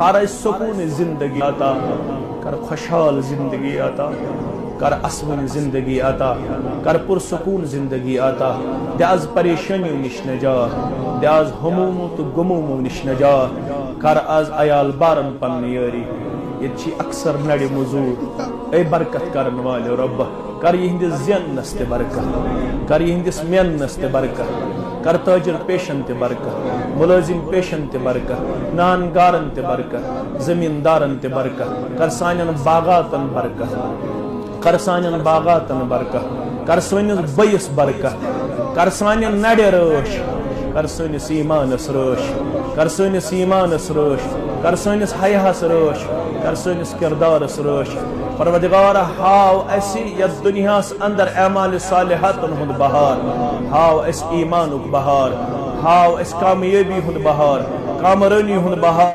कर सुकून जिंदगी अता, कर खुशहाल जिंदगी अता, कर असवन जिंदगी अता, कर पुरसुकून जिंदगी अता, दे आज परेशानियों निश निजात, दे आज हमूमों तो गुमूमों निश निजात, कर आज अयाल बारन पन यारी। ये अक्सर नड़े मजूर ए बरकत कर वाले रब, कर यहंदिस ज़ेनस ते बरकत, कर यहंदिस मेनस ते बरकत, कर ताजिर पेशन ते बरकत, मुलाजिम पेशन ते बरकत, नान गारन ते बरकत, जमींदारन ते बरकत, कर सानन बागातन बरकत, कर सानन बागातन बरकत, कर सोनिस बयस बरकत, कर सानन नड़े रश, कर सोनिस ईमानस रश, कर सोनिस ईमानस रश, कर सोनिस हयास रश, कर सोनिस किरदारस रश। परवरदिगार हाव ऐसी यद दुनियास अंदर अमाल सालिहातन हुंद बहार, हाव ऐस ईमानुक बहार, हाव ऐस कामयाबी हुंद बहार, कामरानी हुंद बहार।